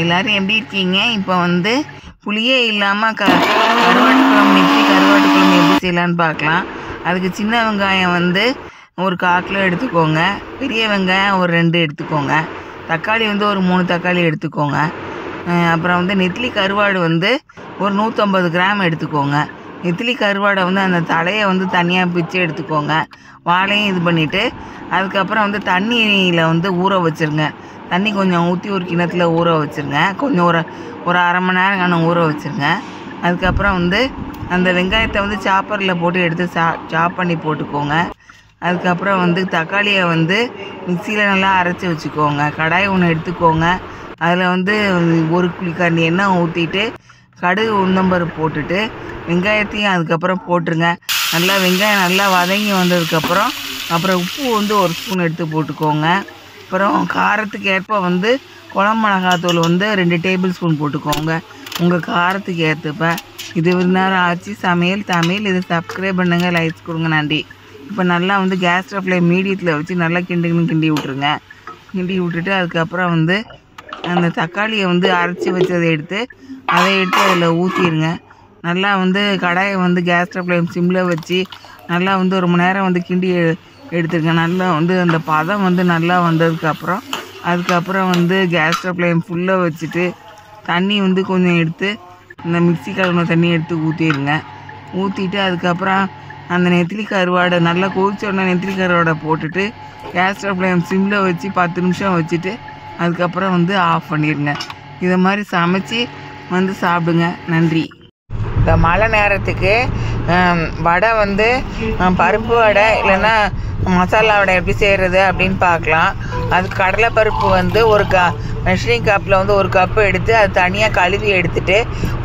எல்லோரும் எப்படி இருக்கீங்க? இப்போ வந்து புளியே இல்லாமல் கருவாட்டு குழம்பு, நெத்திலி கருவாட்டு குழம்பு எப்படி செய்யலான்னு பார்க்கலாம். அதுக்கு சின்ன வெங்காயம் வந்து ஒரு 1/4 கிலோ எடுத்துக்கோங்க. பெரிய வெங்காயம் ஒரு 2 எடுத்துக்கோங்க. தக்காளி வந்து ஒரு 3 தக்காளி எடுத்துக்கோங்க. அப்புறம் வந்து நெத்திலி கருவாடு வந்து ஒரு 150 கிராம் எடுத்துக்கோங்க. நெத்திலி கருவாடை வந்து அந்த தலையை வந்து தனியாக பிச்சு எடுத்துக்கோங்க. வாழையும் இது பண்ணிவிட்டு அதுக்கப்புறம் வந்து தண்ணியில் வந்து ஊற வச்சுருங்க. தண்ணி கொஞ்சம் ஊற்றி ஒரு கிணத்துல ஊற வச்சுருங்க. கொஞ்சம் ஒரு அரை மணி நேரம் ஊற வச்சுருங்க. அதுக்கப்புறம் வந்து அந்த வெங்காயத்தை வந்து சாப்பரில் போட்டு எடுத்து சாப் பண்ணி போட்டுக்கோங்க. அதுக்கப்புறம் வந்து தக்காளியை வந்து மிக்சியில் நல்லா அரைச்சி வச்சுக்கோங்க. கடாய் ஒன்று எடுத்துக்கோங்க. அதில் வந்து 1 குழிக்கரண்டி எண்ணெய் ஊற்றிட்டு கடுகு உளுந்தம்பருப்பு போட்டுட்டு வெங்காயத்தையும் அதுக்கப்புறம் போட்டுருங்க. நல்லா வெங்காயம் நல்லா வதங்கி வந்ததுக்கப்புறம் அப்புறம் உப்பு வந்து 1 ஸ்பூன் எடுத்து போட்டுக்கோங்க. அப்புறம் காரத்துக்கு ஏற்ப வந்து குழம்பு மிளகாத்தூள் வந்து 2 டேபிள் ஸ்பூன் போட்டுக்கோங்க. உங்கள் காரத்துக்கு ஏற்றப்ப. இது ஒரு நேரம் ஆச்சு. சமையல் தமிழ். இதை சப்ஸ்கிரைப் பண்ணுங்கள், லைக்ஸ் கொடுங்க. நன்றி. இப்போ நல்லா வந்து கேஸ் ஸ்டவ்வில் மீடியத்தில் வச்சு நல்லா கிண்டி விட்டுருங்க. கிண்டி விட்டுட்டு அதுக்கப்புறம் வந்து அந்த தக்காளியை வந்து அரைச்சி வச்சதை எடுத்து அதில் ஊற்றிடுங்க. நல்லா வந்து கடாயை வந்து கேஸ் ஸ்டவ்வில் சிம்மில் வச்சு நல்லா வந்து 1 மணி நேரம் வந்து கிண்டி எடுத்துருங்க. நல்லா வந்து அந்த பதம் வந்து நல்லா வந்ததுக்கப்புறம் அதுக்கப்புறம் வந்து கேஸ் ஸ்டவ்வில் ஃபுல்லாக வச்சுட்டு தண்ணி வந்து கொஞ்சம் எடுத்து இந்த மிக்ஸி கழுவின தண்ணி எடுத்து ஊற்றிடுங்க. ஊற்றிட்டு அதுக்கப்புறம் அந்த நெத்திலி கருவாடை நல்லா கொதிச்ச உடனே நெத்திலி கருவாடை போட்டுட்டு கேஸ் ஸ்டவ்வில் சிம்மில் வச்சு 10 நிமிஷம் வச்சுட்டு அதுக்கப்புறம் வந்து ஆஃப் பண்ணிடுங்க. இதை மாதிரி சமைச்சி வந்து சாப்பிடுங்க. நன்றி. இந்த மழை நேரத்துக்கு வடை வந்து பருப்பு வடை இல்லைன்னா மசாலா வடை எப்படி செய்கிறது அப்படின்னு பார்க்கலாம். அதுக்கு கடலைப்பருப்பு வந்து மெஷரிங் கப்பில் வந்து 1 கப்பு எடுத்து அது தனியாக கழுவி எடுத்துகிட்டு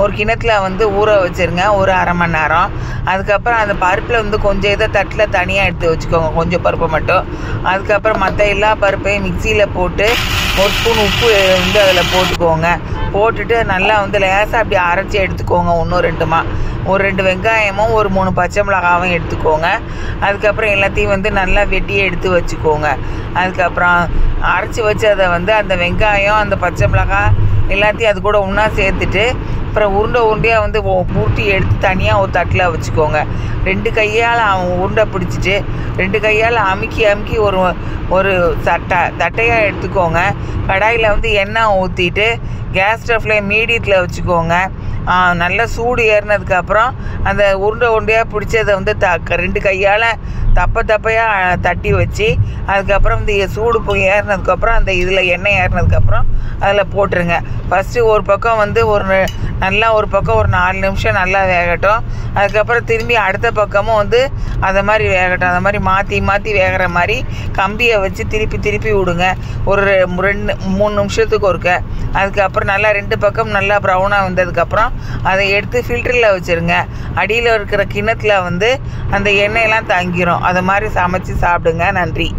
ஒரு கிணத்துல வந்து ஊற வச்சுருங்க ஒரு அரை மணி நேரம். அதுக்கப்புறம் அந்த பருப்பில் வந்து கொஞ்சம் இதை தட்டில் தனியாக எடுத்து வச்சுக்கோங்க, கொஞ்சம் பருப்பை மட்டும். அதுக்கப்புறம் மற்ற எல்லா பருப்பையும் மிக்சியில் போட்டு 1 ஸ்பூன் உப்பு வந்து அதில் போட்டுக்கோங்க. போட்டுட்டு நல்லா வந்து லேசாக அப்படி அரைச்சி எடுத்துக்கோங்க. 1-2மா ஒரு 2 வெங்காயமும் ஒரு 3 பச்சை மிளகாவும் எடுத்துக்கோங்க. அதுக்கப்புறம் எல்லாத்தையும் வந்து நல்லா வெட்டியே எடுத்து வச்சுக்கோங்க. அதுக்கப்புறம் அரைச்சி வச்சு அதை வந்து அந்த வெங்காயம் அந்த பச்சை மிளகாய் எல்லாத்தையும் அது கூட ஒன்றா சேர்த்துட்டு அப்புறம் உருண்டையாக வந்து பூட்டி எடுத்து தனியாக ஒரு தட்டில் வச்சுக்கோங்க. 2 கையால் உருண்டை பிடிச்சிட்டு 2 கையால் அமுக்கி ஒரு தட்டையாக எடுத்துக்கோங்க. கடாயில் வந்து எண்ணெய் ஊற்றிட்டு கேஸ் ஸ்டவ்வில் மீடியத்தில் வச்சுக்கோங்க. நல்லா சூடு ஏறினதுக்கப்புறம் அந்த உருண்டையாக பிடிச்சதை வந்து 2 கையால் தப்பையாக தட்டி வச்சு அதுக்கப்புறம் இந்த சூடு போய் ஏறினதுக்கப்புறம் அந்த இதில் எண்ணெய் ஏறினதுக்கப்புறம் அதில் போட்டுருங்க. ஃபஸ்ட்டு ஒரு பக்கம் வந்து நல்லா ஒரு பக்கம் ஒரு 4 நிமிஷம் நல்லா வேகட்டும். அதுக்கப்புறம் திரும்பி அடுத்த பக்கமும் வந்து அதை மாதிரி வேகட்டும். அதை மாதிரி மாற்றி வேகிற மாதிரி கம்பியை வச்சு திருப்பி விடுங்க ஒரு 2-3 நிமிஷத்துக்கு ஒருக்க. அதுக்கப்புறம் நல்லா 2 பக்கம் நல்லா ப்ரௌனாக வந்ததுக்கப்புறம் அதை எடுத்து ஃபில்டரில் வச்சுருங்க. அடியில் இருக்கிற கிணத்துல வந்து அந்த எண்ணெயெல்லாம் தங்கிரும். அதை மாதிரி சமைச்சு சாப்பிடுங்க. நன்றி.